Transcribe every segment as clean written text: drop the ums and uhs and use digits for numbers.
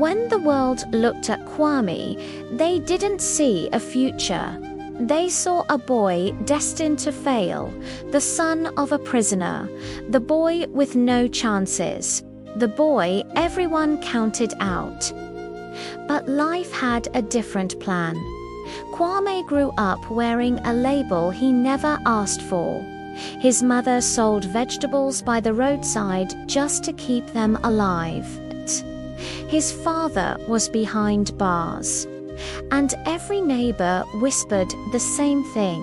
When the world looked at Kwame, they didn't see a future. They saw a boy destined to fail, the son of a prisoner, the boy with no chances, the boy everyone counted out. But life had a different plan. Kwame grew up wearing a label he never asked for. His mother sold vegetables by the roadside just to keep them alive. His father was behind bars. And every neighbor whispered the same thing.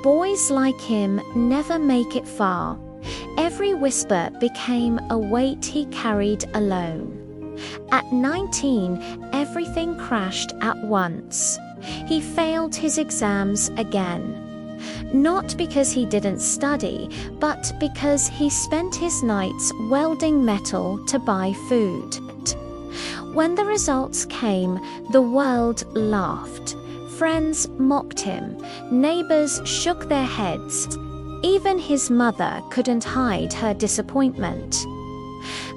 Boys like him never make it far. Every whisper became a weight he carried alone. At 19, everything crashed at once. He failed his exams again. Not because he didn't study, but because he spent his nights welding metal to buy food. When the results came, the world laughed. Friends mocked him. Neighbors shook their heads. Even his mother couldn't hide her disappointment.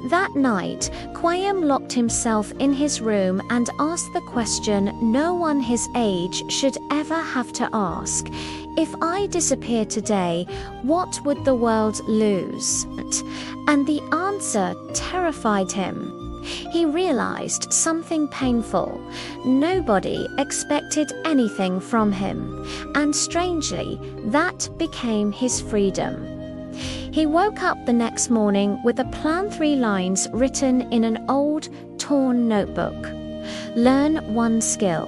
That night, Kwame locked himself in his room and asked the question no one his age should ever have to ask. If I disappear today, what would the world lose? And the answer terrified him. He realized something painful. Nobody expected anything from him, and strangely, that became his freedom. He woke up the next morning with a plan, 3 lines written in an old, torn notebook. Learn one skill.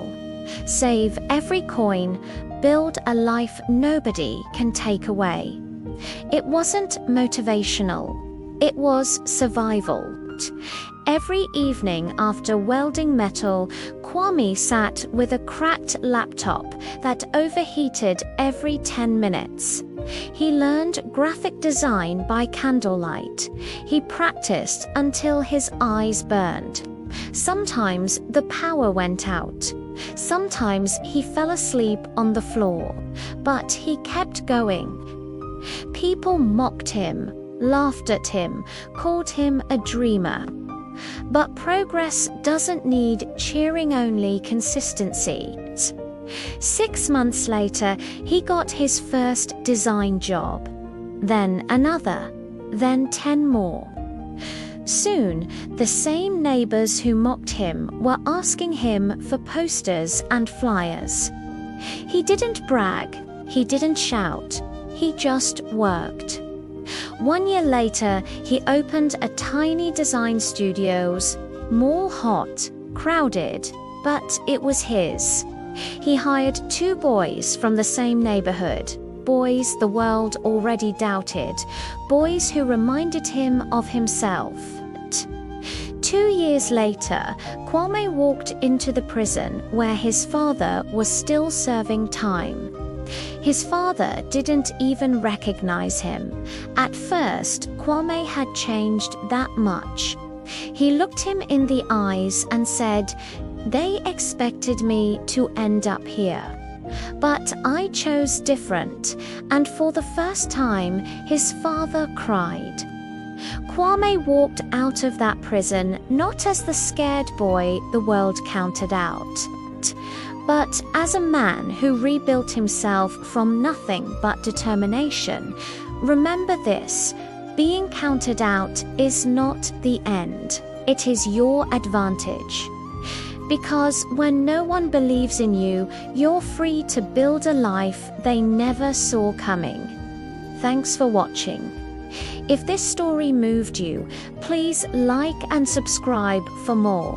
Save every coin. Build a life nobody can take away. It wasn't motivational. It was survival. Every evening after welding metal, Kwame sat with a cracked laptop that overheated every 10 minutes. He learned graphic design by candlelight. He practiced until his eyes burned. Sometimes the power went out. Sometimes he fell asleep on the floor. But he kept going. People mocked him, laughed at him, called him a dreamer. But progress doesn't need cheering-only consistency. 6 months later, he got his first design job. Then another, then 10 more. Soon, the same neighbors who mocked him were asking him for posters and flyers. He didn't brag, he didn't shout, he just worked. 1 year later, he opened a tiny design studio, more hot, crowded, but it was his. He hired 2 boys from the same neighborhood, boys the world already doubted, boys who reminded him of himself. 2 years later, Kwame walked into the prison where his father was still serving time. His father didn't even recognize him. At first, Kwame had changed that much. He looked him in the eyes and said, "They expected me to end up here. But I chose different," and for the first time, his father cried. Kwame walked out of that prison not as the scared boy the world counted out, but as a man who rebuilt himself from nothing but determination. Remember this: being counted out is not the end. It is your advantage. Because when no one believes in you, you're free to build a life they never saw coming. Thanks for watching. If this story moved you, please like and subscribe for more.